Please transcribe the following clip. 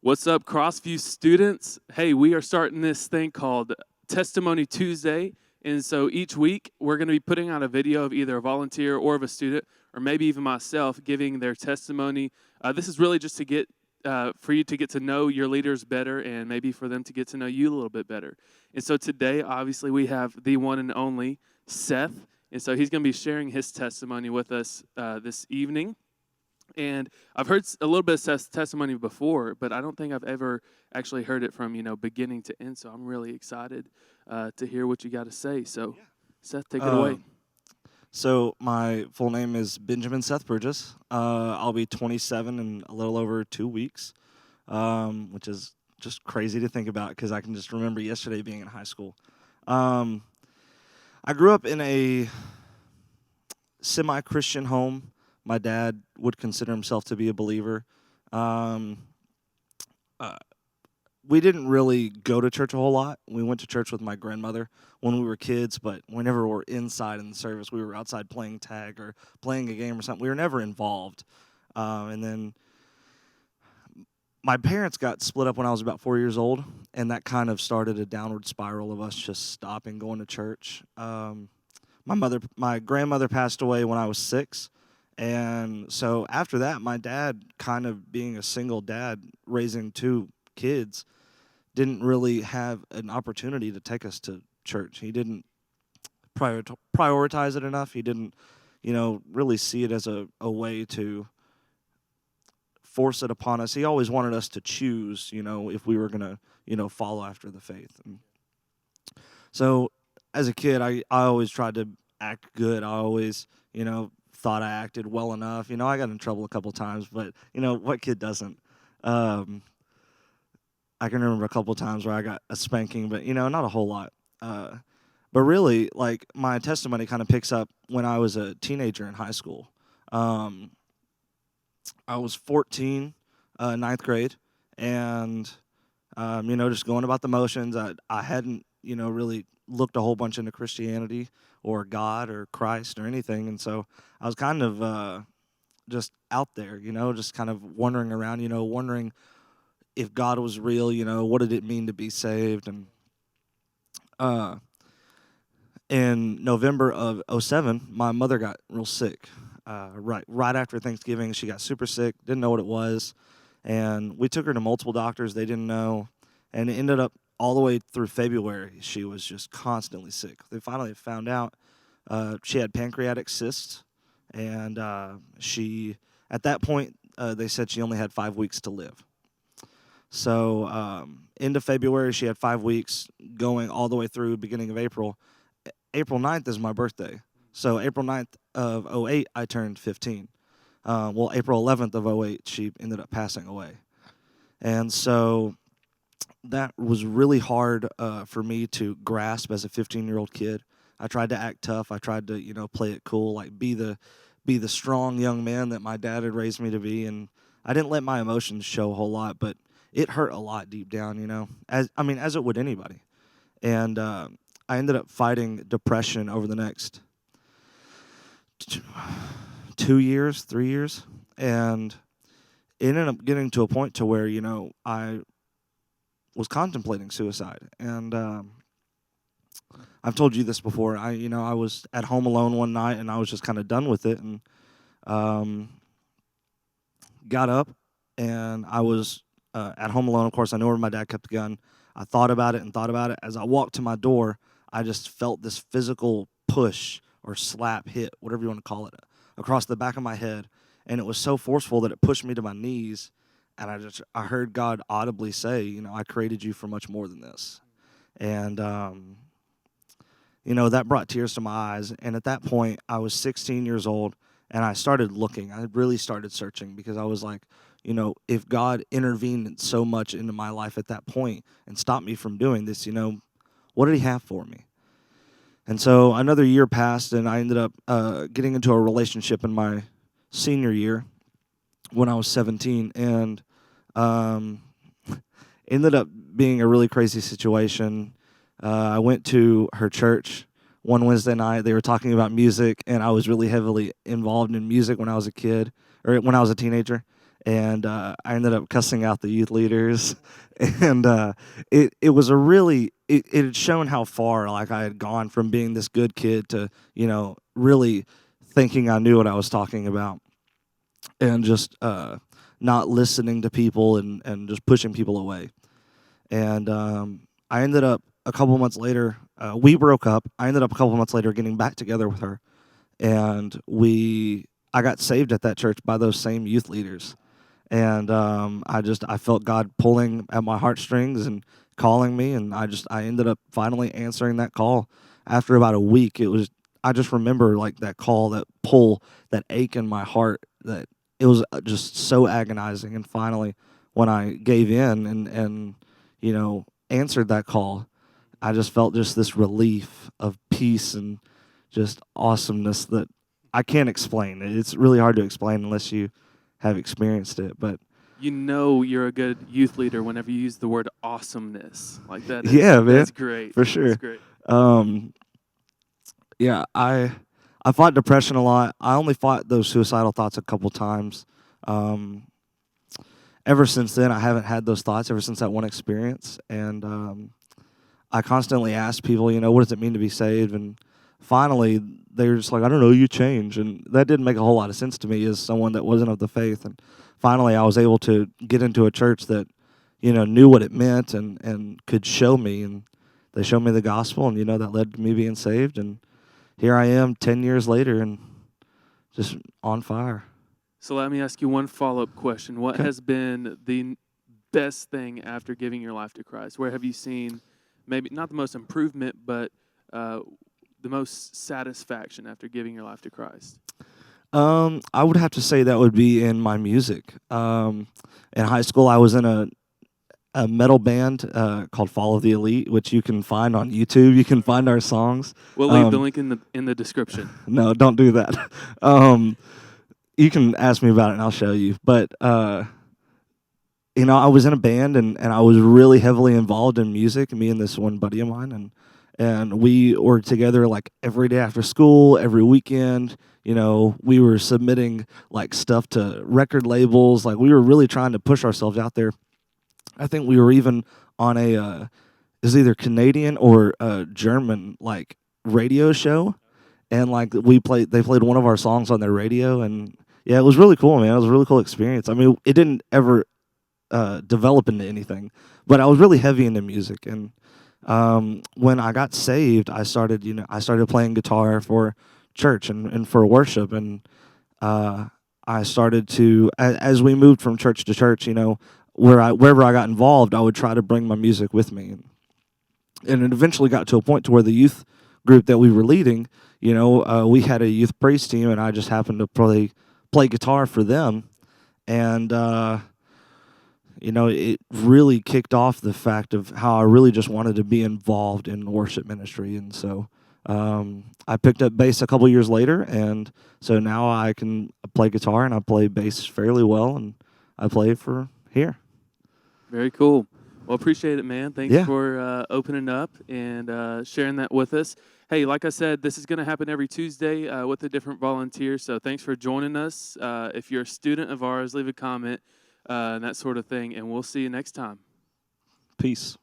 What's up, Crossview students? Hey, we are starting this thing called Testimony Tuesday. And so each week, we're going to be putting out a video of either a volunteer or of a student, or maybe even myself, giving their testimony. This is really just to get for you to get to know your leaders better and maybe for them to get to know you a little bit better. And so today, obviously, we have the one and only Seth. And so he's going to be sharing his testimony with us this evening. And I've heard a little bit of Seth's testimony before, but I don't think I've ever actually heard it from, beginning to end. So I'm really excited to hear what you got to say. So, Seth, take it away. So my full name is Benjamin Seth Burgess. I'll be 27 in a little over 2 weeks, which is just crazy to think about because I can just remember yesterday being in high school. I grew up in a semi-Christian home. My dad would consider himself to be a believer. Um, uh, we didn't really go to church a whole lot. We went to church with my grandmother when we were kids, but whenever we were inside in the service, we were outside playing tag or playing a game or something. We were never involved. And then my parents got split up when I was about 4 years old, and that kind of started a downward spiral of us just stopping going to church. My grandmother passed away when I was 6. And so after that, my dad, kind of being a single dad, raising 2 kids, didn't really have an opportunity to take us to church. He didn't prioritize it enough. He didn't, really see it as a way to force it upon us. He always wanted us to choose, if we were going to, follow after the faith. And so as a kid, I always tried to act good. I always, thought I acted well enough. I got in trouble a couple times, but, what kid doesn't? I can remember a couple times where I got a spanking, but, not a whole lot. But really, like, my testimony kind of picks up when I was a teenager in high school. I was 14, ninth grade, and, just going about the motions. I hadn't, really looked a whole bunch into Christianity or God or Christ or anything, and so I was kind of just out there, just kind of wandering around, wondering if God was real, what did it mean to be saved? And in November of '07, my mother got real sick. Right after Thanksgiving, she got super sick, didn't know what it was, and we took her to multiple doctors. They didn't know, and it ended up all the way through February, she was just constantly sick. They finally found out she had pancreatic cysts, and at that point, they said she only had 5 weeks to live. So into February, she had 5 weeks, going all the way through beginning of April. April 9th is my birthday. So April 9th of '08, I turned 15. April 11th of '08, she ended up passing away. And so that was really hard for me to grasp as a 15-year-old kid. I tried to act tough. I tried to, play it cool, like be the strong young man that my dad had raised me to be. And I didn't let my emotions show a whole lot, but it hurt a lot deep down, as it would anybody. And I ended up fighting depression over the next 2 years, 3 years, and it ended up getting to a point to where I was contemplating suicide. And I've told you this before. I was at home alone one night, and I was just kind of done with it, and got up, and I was at home alone. Of course, I knew where my dad kept the gun. I thought about it and thought about it. As I walked to my door, I just felt this physical push or slap, hit, whatever you want to call it, across the back of my head. And it was so forceful that it pushed me to my knees. And I heard God audibly say, I created you for much more than this. And, that brought tears to my eyes. And at that point, I was 16 years old, and I started looking. I really started searching because I was like, if God intervened so much into my life at that point and stopped me from doing this, what did he have for me? And so another year passed, and I ended up getting into a relationship in my senior year when I was 17, and ended up being a really crazy situation. I went to her church one Wednesday night. They were talking about music, and I was really heavily involved in music when I was a kid, or when I was a teenager. and I ended up cussing out the youth leaders, and it was a really it had shown how far like I had gone from being this good kid to really thinking I knew what I was talking about, and just not listening to people and just pushing people away. And I ended up a couple months later. We broke up. I ended up a couple months later getting back together with her, and I got saved at that church by those same youth leaders. And I felt God pulling at my heartstrings and calling me, and I ended up finally answering that call. After about a week, I just remember like that call, that pull, that ache in my heart, that it was just so agonizing. And finally, when I gave in and answered that call, I just felt just this relief of peace and just awesomeness that I can't explain. It's really hard to explain unless you have experienced it. But You know you're a good youth leader whenever you use the word awesomeness. Like that is yeah, man, that's great. for That's sure. great. Um, yeah, I fought depression a lot. I only fought those suicidal thoughts a couple times. Um, Ever since then, I haven't had those thoughts. Ever since that one experience, and I constantly ask people, what does it mean to be saved? And finally, they're just like, I don't know, you change. And that didn't make a whole lot of sense to me as someone that wasn't of the faith. And finally, I was able to get into a church that, knew what it meant and could show me. And they showed me the gospel, and, that led to me being saved. And here I am 10 years later and just on fire. So let me ask you one follow-up question. What Okay. has been the best thing after giving your life to Christ? Where have you seen maybe not the most improvement, but the most satisfaction after giving your life to Christ? I would have to say that would be in my music. In high school, I was in a metal band called Fall of the Elite, which you can find on YouTube. You can find our songs. We'll leave the link in the description. No, don't do that. You can ask me about it and I'll show you. But I was in a band and I was really heavily involved in music. Me and this one buddy of mine, and we were together like every day after school, every weekend. We were submitting like stuff to record labels. Like we were really trying to push ourselves out there. I think we were even on it was either Canadian or German like radio show, and like they played one of our songs on their radio, and yeah, it was really cool, man. It was a really cool experience. I mean, it didn't ever develop into anything, but I was really heavy into music, and when I got saved, I started playing guitar for church and for worship, and I started to as we moved from church to church, wherever I got involved, I would try to bring my music with me, and it eventually got to a point to where the youth group that we were leading, we had a youth praise team, and I just happened to play guitar for them, and it really kicked off the fact of how I really just wanted to be involved in worship ministry, and so I picked up bass a couple years later, and so now I can play guitar and I play bass fairly well, and I play for here. Very cool. Well, appreciate it, man. Thanks Yeah. for opening up and sharing that with us. Hey, like I said, this is going to happen every Tuesday with a different volunteer. So thanks for joining us. If you're a student of ours, leave a comment and that sort of thing. And we'll see you next time. Peace.